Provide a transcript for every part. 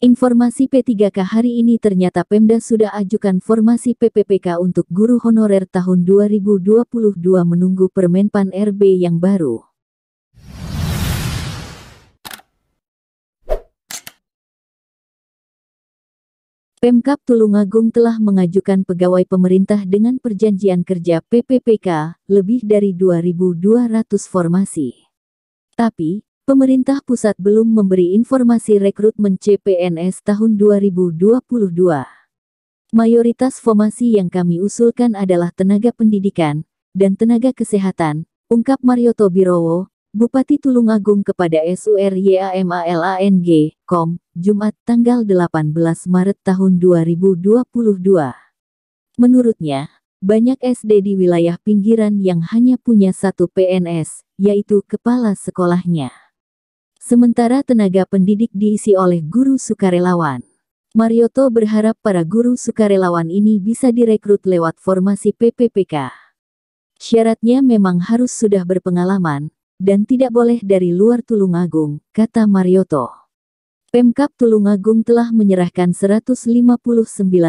Informasi P3K hari ini ternyata Pemda sudah ajukan formasi PPPK untuk guru honorer tahun 2022 menunggu Permenpan RB yang baru. Pemkab Tulungagung telah mengajukan pegawai pemerintah dengan perjanjian kerja PPPK lebih dari 2.200 formasi. Tapi, pemerintah pusat belum memberi informasi rekrutmen CPNS tahun 2022. Mayoritas formasi yang kami usulkan adalah tenaga pendidikan dan tenaga kesehatan, ungkap Marioto Birowo, Bupati Tulungagung kepada SURYAMALANG.com, Jumat tanggal 18 Maret tahun 2022. Menurutnya, banyak SD di wilayah pinggiran yang hanya punya satu PNS, yaitu kepala sekolahnya. Sementara tenaga pendidik diisi oleh guru sukarelawan. Marioto berharap para guru sukarelawan ini bisa direkrut lewat formasi PPPK. Syaratnya memang harus sudah berpengalaman, dan tidak boleh dari luar Tulungagung, kata Marioto. Pemkab Tulungagung telah menyerahkan 159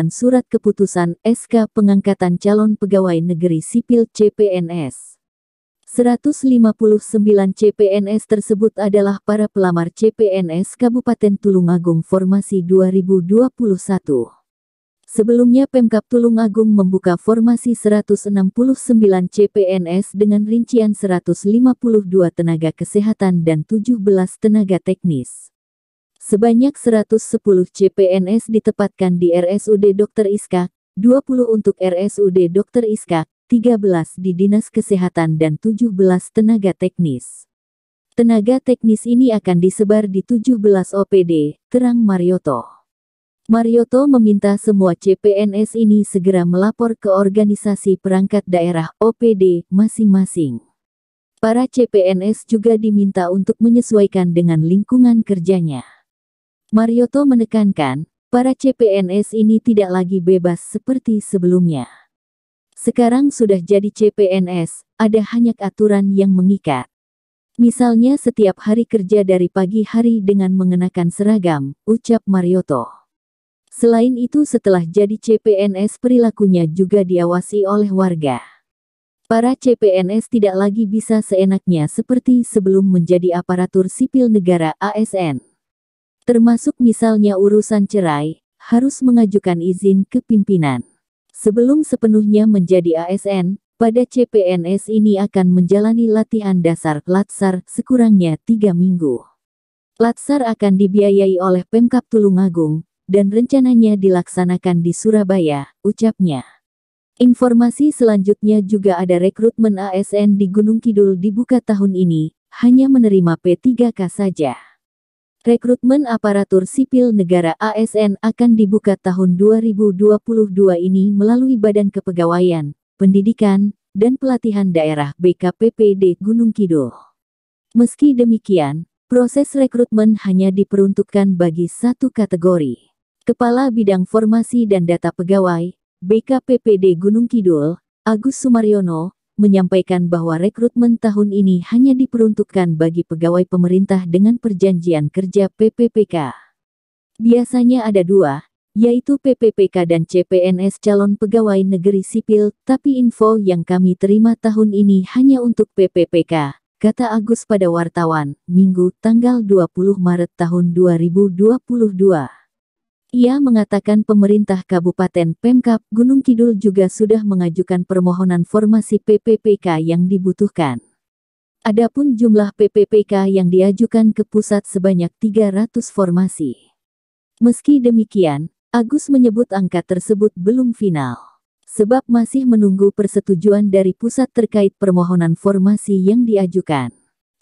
surat keputusan SK pengangkatan calon pegawai negeri sipil CPNS. 159 CPNS tersebut adalah para pelamar CPNS Kabupaten Tulungagung formasi 2021. Sebelumnya Pemkab Tulungagung membuka formasi 169 CPNS dengan rincian 152 tenaga kesehatan dan 17 tenaga teknis. Sebanyak 110 CPNS ditempatkan di RSUD Dr. Iskak, 20 untuk RSUD Dr. Iskak, 13 di Dinas Kesehatan dan 17 tenaga teknis. Tenaga teknis ini akan disebar di 17 OPD, terang Marioto. Marioto meminta semua CPNS ini segera melapor ke organisasi perangkat daerah OPD masing-masing. Para CPNS juga diminta untuk menyesuaikan dengan lingkungan kerjanya. Marioto menekankan, para CPNS ini tidak lagi bebas seperti sebelumnya. Sekarang sudah jadi CPNS, ada hanya aturan yang mengikat. Misalnya setiap hari kerja dari pagi hari dengan mengenakan seragam, ucap Marioto. Selain itu setelah jadi CPNS perilakunya juga diawasi oleh warga. Para CPNS tidak lagi bisa seenaknya seperti sebelum menjadi aparatur sipil negara ASN. Termasuk misalnya urusan cerai, harus mengajukan izin ke pimpinan. Sebelum sepenuhnya menjadi ASN, pada CPNS ini akan menjalani latihan dasar Latsar sekurangnya 3 minggu. Latsar akan dibiayai oleh Pemkab Tulungagung, dan rencananya dilaksanakan di Surabaya, ucapnya. Informasi selanjutnya juga ada rekrutmen ASN di Gunung Kidul dibuka tahun ini, hanya menerima P3K saja. Rekrutmen aparatur sipil negara ASN akan dibuka tahun 2022 ini melalui Badan Kepegawaian, Pendidikan, dan Pelatihan Daerah BKPPD Gunung Kidul. Meski demikian, proses rekrutmen hanya diperuntukkan bagi satu kategori. Kepala Bidang Formasi dan Data Pegawai, BKPPD Gunung Kidul, Agus Sumaryono, menyampaikan bahwa rekrutmen tahun ini hanya diperuntukkan bagi pegawai pemerintah dengan perjanjian kerja PPPK. Biasanya ada dua, yaitu PPPK dan CPNS calon pegawai negeri sipil, tapi info yang kami terima tahun ini hanya untuk PPPK, kata Agus pada wartawan, Minggu tanggal 20 Maret tahun 2022. Ia mengatakan pemerintah Kabupaten Pemkab Gunung Kidul juga sudah mengajukan permohonan formasi PPPK yang dibutuhkan. Adapun jumlah PPPK yang diajukan ke pusat sebanyak 300 formasi. Meski demikian, Agus menyebut angka tersebut belum final. Sebab masih menunggu persetujuan dari pusat terkait permohonan formasi yang diajukan.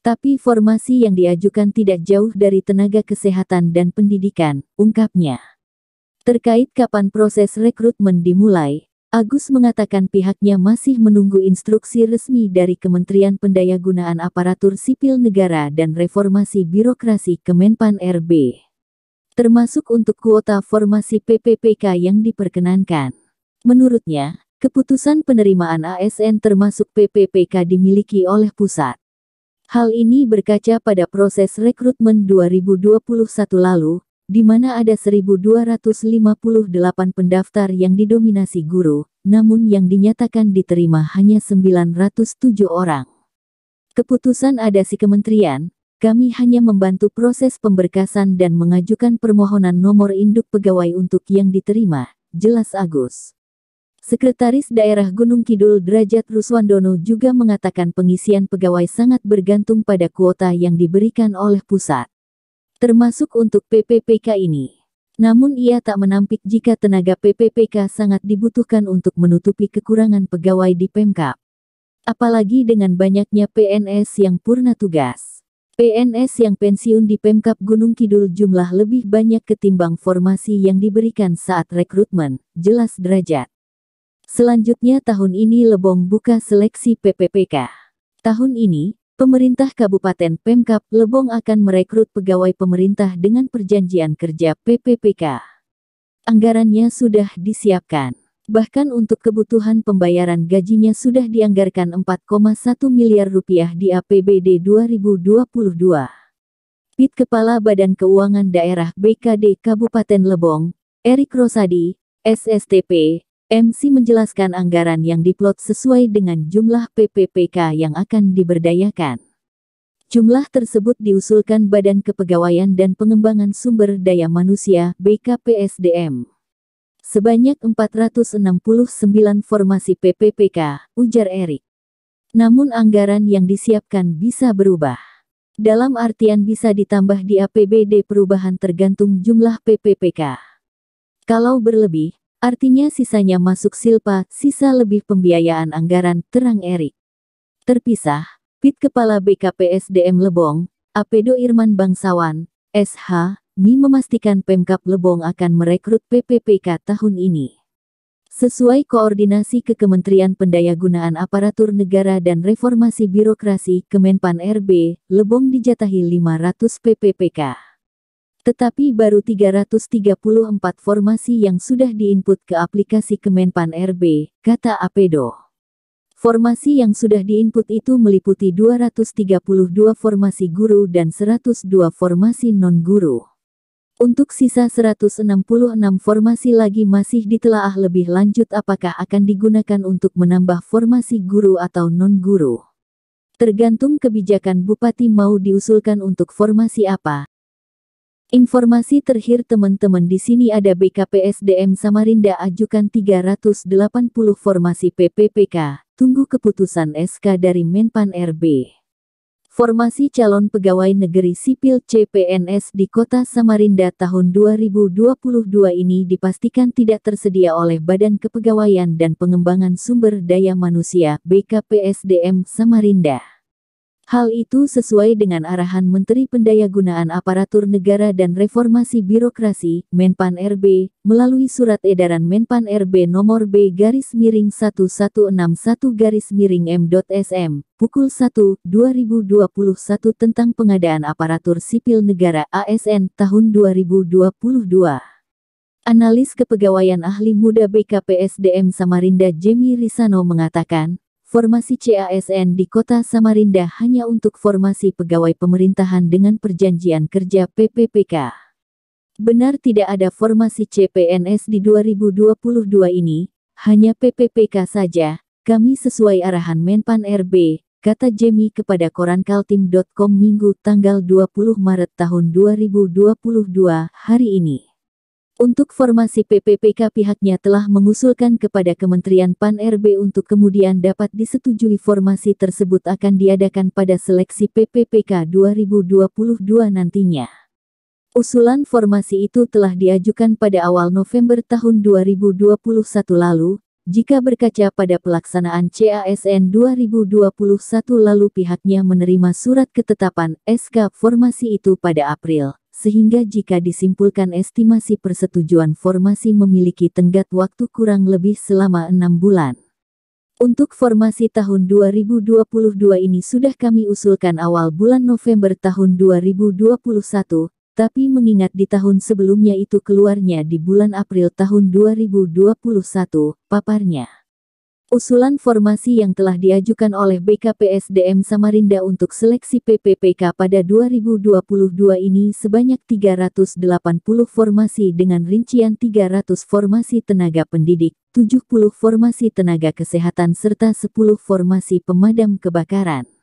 Tapi formasi yang diajukan tidak jauh dari tenaga kesehatan dan pendidikan, ungkapnya. Terkait kapan proses rekrutmen dimulai, Agus mengatakan pihaknya masih menunggu instruksi resmi dari Kementerian Pendayagunaan Aparatur Sipil Negara dan Reformasi Birokrasi Kemenpan RB. Termasuk untuk kuota formasi PPPK yang diperkenankan. Menurutnya, keputusan penerimaan ASN termasuk PPPK dimiliki oleh pusat. Hal ini berkaca pada proses rekrutmen 2021 lalu, di mana ada 1.258 pendaftar yang didominasi guru, namun yang dinyatakan diterima hanya 907 orang. Keputusan ada si kementerian, kami hanya membantu proses pemberkasan dan mengajukan permohonan nomor induk pegawai untuk yang diterima, jelas Agus. Sekretaris Daerah Gunung Kidul Derajat Ruswandono juga mengatakan pengisian pegawai sangat bergantung pada kuota yang diberikan oleh pusat, termasuk untuk PPPK ini. Namun ia tak menampik jika tenaga PPPK sangat dibutuhkan untuk menutupi kekurangan pegawai di Pemkab. Apalagi dengan banyaknya PNS yang purna tugas. PNS yang pensiun di Pemkab Gunung Kidul jumlah lebih banyak ketimbang formasi yang diberikan saat rekrutmen, jelas Derajat. Selanjutnya tahun ini Lebong buka seleksi PPPK. Tahun ini, pemerintah Kabupaten Pemkab Lebong akan merekrut pegawai pemerintah dengan perjanjian kerja PPPK. Anggarannya sudah disiapkan. Bahkan untuk kebutuhan pembayaran gajinya sudah dianggarkan 4,1 miliar rupiah di APBD 2022. PIT Kepala Badan Keuangan Daerah BKD Kabupaten Lebong, Erik Rosadi, SSTP, MC menjelaskan anggaran yang diplot sesuai dengan jumlah PPPK yang akan diberdayakan. Jumlah tersebut diusulkan Badan Kepegawaian dan Pengembangan Sumber Daya Manusia BKPSDM. Sebanyak 469 formasi PPPK, ujar Erik. Namun anggaran yang disiapkan bisa berubah. Dalam artian bisa ditambah di APBD perubahan tergantung jumlah PPPK. Kalau berlebih, artinya sisanya masuk silpa, sisa lebih pembiayaan anggaran, terang Erik. Terpisah, PIT Kepala BKPSDM Lebong, Apedo Irman Bangsawan, SH, Mi memastikan Pemkab Lebong akan merekrut PPPK tahun ini. Sesuai koordinasi ke Kementerian Pendayagunaan Aparatur Negara dan Reformasi Birokrasi Kemenpan RB, Lebong dijatahi 500 PPPK. Tetapi baru 334 formasi yang sudah diinput ke aplikasi Kemenpan RB, kata Apedo. Formasi yang sudah diinput itu meliputi 232 formasi guru dan 102 formasi non-guru. Untuk sisa 166 formasi lagi masih ditelaah lebih lanjut apakah akan digunakan untuk menambah formasi guru atau non-guru. Tergantung kebijakan Bupati mau diusulkan untuk formasi apa. Informasi terakhir teman-teman di sini ada BKPSDM Samarinda ajukan 380 formasi PPPK, tunggu keputusan SK dari Menpan RB. Formasi calon pegawai negeri sipil CPNS di Kota Samarinda tahun 2022 ini dipastikan tidak tersedia oleh Badan Kepegawaian dan Pengembangan Sumber Daya Manusia BKPSDM Samarinda. Hal itu sesuai dengan arahan Menteri Pendayagunaan Aparatur Negara dan Reformasi Birokrasi, Menpan RB, melalui Surat Edaran Menpan RB nomor B-1161-M.SM, pukul 1/2021 tentang pengadaan aparatur sipil negara ASN tahun 2022. Analis Kepegawaian Ahli Muda BKPSDM Samarinda Jemi Risano mengatakan, formasi CASN di Kota Samarinda hanya untuk formasi pegawai pemerintahan dengan perjanjian kerja PPPK. Benar tidak ada formasi CPNS di 2022 ini, hanya PPPK saja, kami sesuai arahan Menpan RB, kata Jemi kepada korankaltim.com Minggu tanggal 20 Maret tahun 2022, hari ini. Untuk formasi PPPK pihaknya telah mengusulkan kepada Kementerian Pan RB untuk kemudian dapat disetujui formasi tersebut akan diadakan pada seleksi PPPK 2022 nantinya. Usulan formasi itu telah diajukan pada awal November tahun 2021 lalu. Jika berkaca pada pelaksanaan CASN 2021 lalu pihaknya menerima surat ketetapan SK formasi itu pada April. Sehingga jika disimpulkan estimasi persetujuan formasi memiliki tenggat waktu kurang lebih selama 6 bulan. Untuk formasi tahun 2022 ini sudah kami usulkan awal bulan November tahun 2021, tapi mengingat di tahun sebelumnya itu keluarnya di bulan April tahun 2021, paparnya. Usulan formasi yang telah diajukan oleh BKPSDM Samarinda untuk seleksi PPPK pada 2022 ini sebanyak 380 formasi dengan rincian 300 formasi tenaga pendidik, 70 formasi tenaga kesehatan serta 10 formasi pemadam kebakaran.